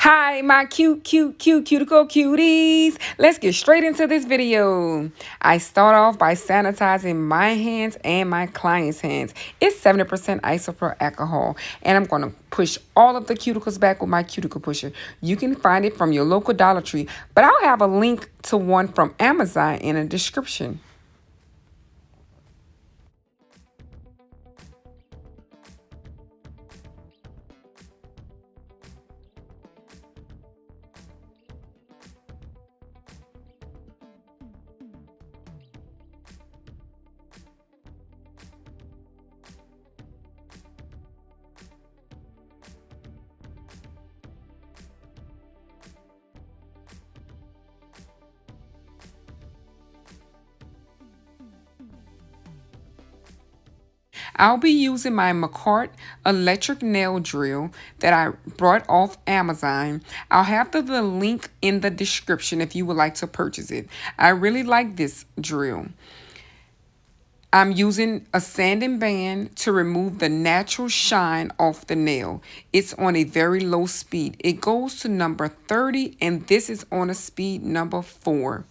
Hi, my cuticle cuties. Let's get straight into this video. I start off by sanitizing my hands and my client's hands. It's 70% isopropyl alcohol, and I'm going to push all of the cuticles back with my cuticle pusher. You can find it from your local Dollar Tree, but I'll have a link to one from Amazon in a description. I'll be using my McCart electric nail drill that I brought off Amazon. I'll have the link in the description if you would like to purchase it. I really like this drill. I'm using a sanding band to remove the natural shine off the nail. It's on a very low speed. It goes to number 30 and this is on a speed number 4.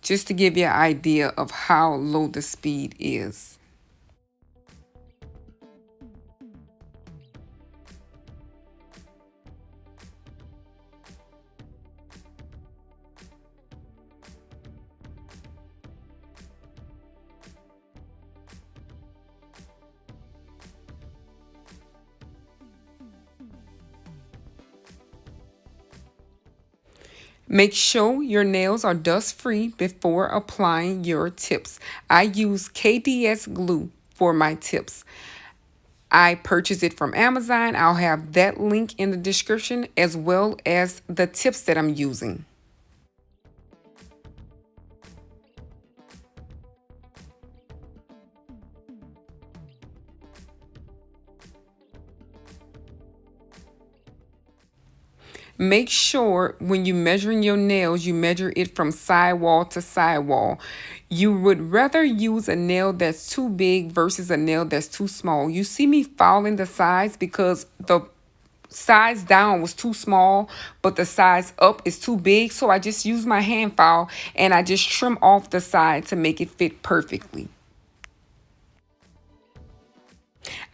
Just to give you an idea of how low the speed is. Make sure your nails are dust free before applying your tips. I use KDS glue for my tips. I purchased it from Amazon. I'll have that link in the description as well as the tips that I'm using. Make sure when you're measuring your nails, you measure it from sidewall to sidewall. You would rather use a nail that's too big versus a nail that's too small. You see me filing the sides because the size down was too small, but the size up is too big. So I just use my hand file and I just trim off the side to make it fit perfectly.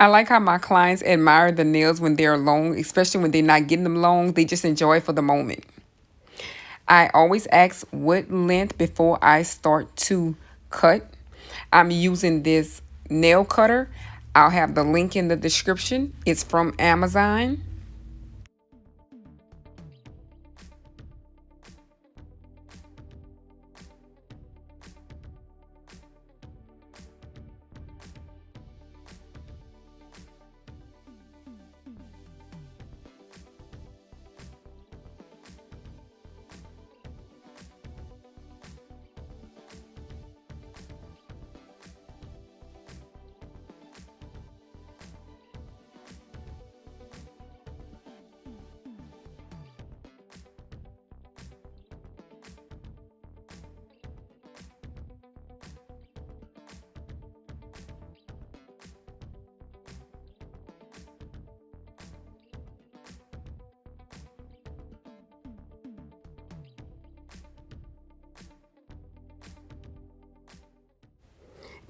I like how my clients admire the nails when they're long, especially when they're not getting them long. They just enjoy it for the moment. I always ask what length before I start to cut. I'm using this nail cutter. I'll have the link in the description. It's from Amazon.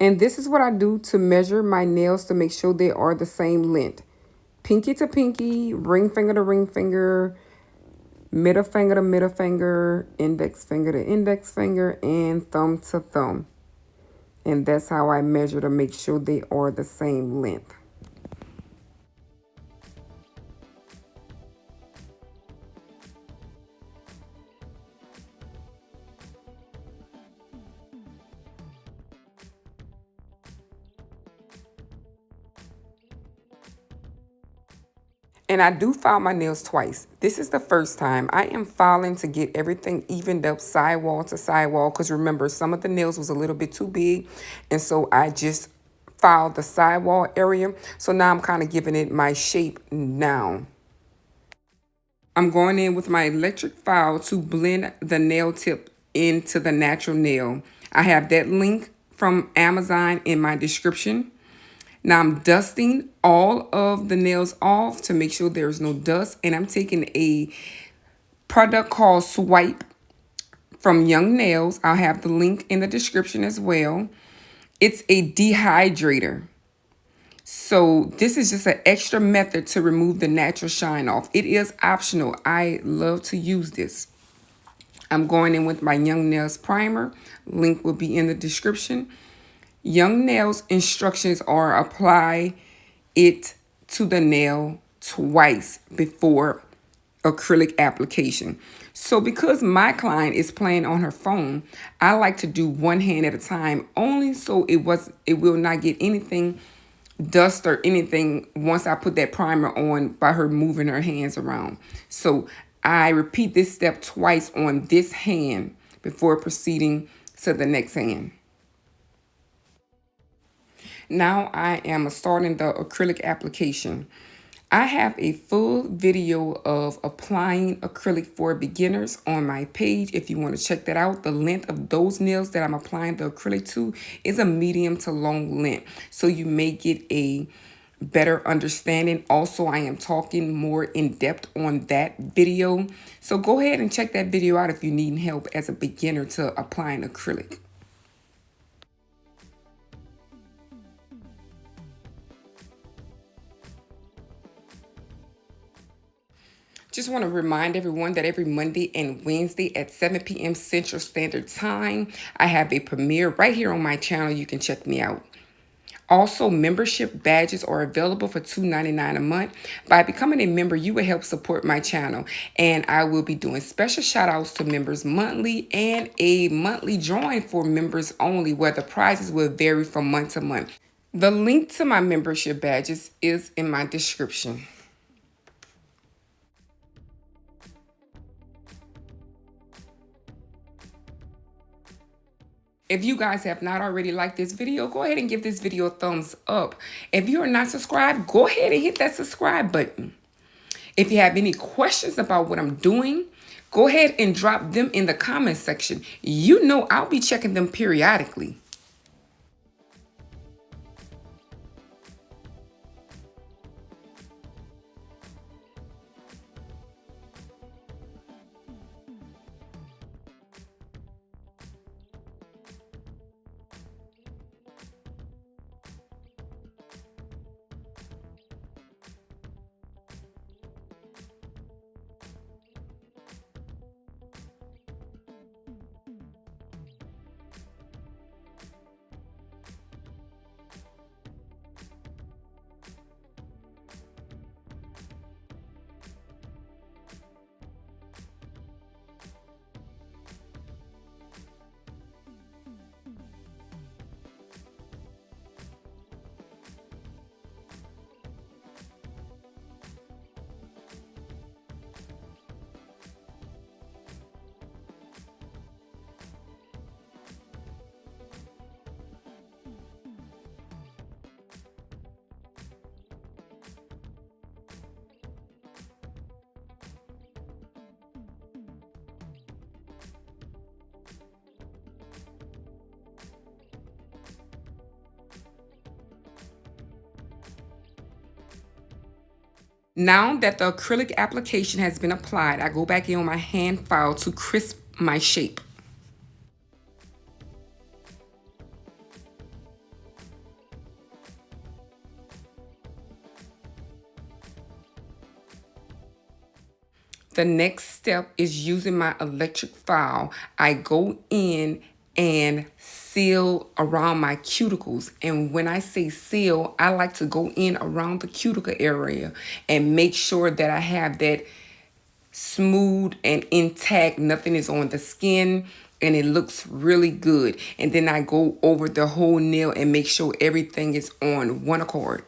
And this is what I do to measure my nails to make sure they are the same length. Pinky to pinky, ring finger to ring finger, middle finger to middle finger, index finger to index finger, and thumb to thumb. And that's how I measure to make sure they are the same length. And I do file my nails twice. This is the first time. I am filing to get everything evened up sidewall to sidewall. Because remember, some of the nails was a little bit too big. And so I just filed the sidewall area. So now I'm kind of giving it my shape now. I'm going in with my electric file to blend the nail tip into the natural nail. I have that link from Amazon in my description. Now I'm dusting all of the nails off to make sure there's no dust, and I'm taking a product called Swipe from Young Nails. I'll have the link in the description as well. It's a dehydrator. So this is just an extra method to remove the natural shine off. It is optional. I love to use this. I'm going in with my Young Nails primer. Link will be in the description. Young Nails instructions are apply it to the nail twice before acrylic application. So because my client is playing on her phone, I like to do one hand at a time only so it will not get anything dust or anything once I put that primer on by her moving her hands around. So I repeat this step twice on this hand before proceeding to the next hand. Now I am starting the acrylic application. I have a full video of applying acrylic for beginners on my page if you want to check that out. The length of those nails that I'm applying the acrylic to is a medium to long length, so you may get a better understanding. Also, I am talking more in depth on that video, so go ahead and check that video out if you need help as a beginner to applying acrylic. Just want to remind everyone that every Monday and Wednesday at 7 p.m. Central Standard Time, I have a premiere right here on my channel. You can check me out. Also, membership badges are available for $2.99 a month. By becoming a member, you will help support my channel. And I will be doing special shout outs to members monthly and a monthly drawing for members only, where the prizes will vary from month to month. The link to my membership badges is in my description. If you guys have not already liked this video, go ahead and give this video a thumbs up. If you are not subscribed, go ahead and hit that subscribe button. If you have any questions about what I'm doing, go ahead and drop them in the comment section. You know I'll be checking them periodically. Now that the acrylic application has been applied, I go back in on my hand file to crisp my shape. The next step is using my electric file. I go in and seal around my cuticles. And when I say seal, I like to go in around the cuticle area and make sure that I have that smooth and intact. Nothing is on the skin and it looks really good. And then I go over the whole nail and make sure everything is on one accord.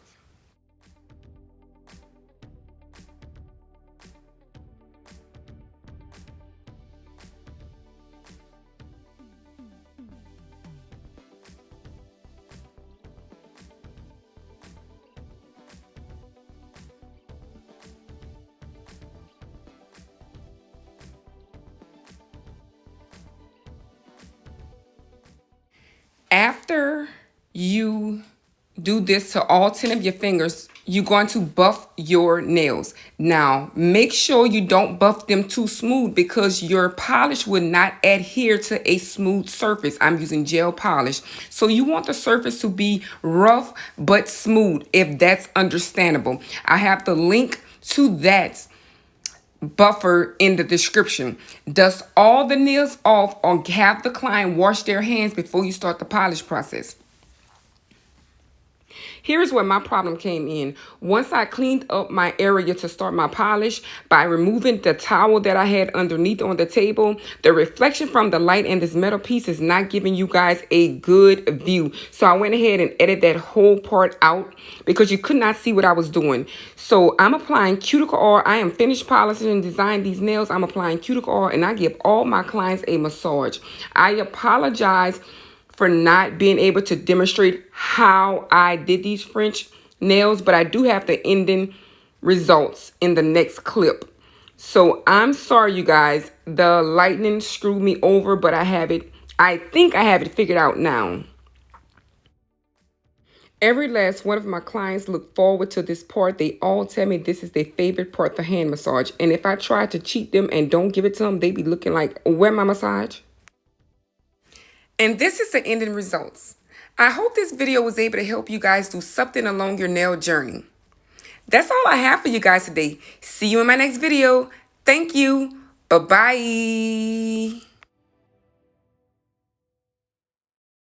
After you do this to all 10 of your fingers, you're going to buff your nails. Now, make sure you don't buff them too smooth because your polish will not adhere to a smooth surface. I'm using gel polish. So you want the surface to be rough but smooth, if that's understandable. I have the link to that buffer in the description. Dust all the nails off or have the client wash their hands before you start the polish process. Here's where my problem came in. Once I cleaned up my area to start my polish by removing the towel that I had underneath on the table, the reflection from the light and this metal piece is not giving you guys a good view. So I went ahead and edited that whole part out because you could not see what I was doing. So I'm applying cuticle oil. I am finished polishing and designing these nails. I'm applying cuticle oil and I give all my clients a massage. I apologize for not being able to demonstrate how I did these French nails, but I do have the ending results in the next clip. So I'm sorry, you guys. The lightning screwed me over, but I think I have it figured out now. Every last one of my clients look forward to this part. They all tell me this is their favorite part, the hand massage. And if I try to cheat them and don't give it to them, they be looking like, where my massage? And this is the ending results. I hope this video was able to help you guys do something along your nail journey. That's all I have for you guys today. See you in my next video. Thank you. Bye-bye.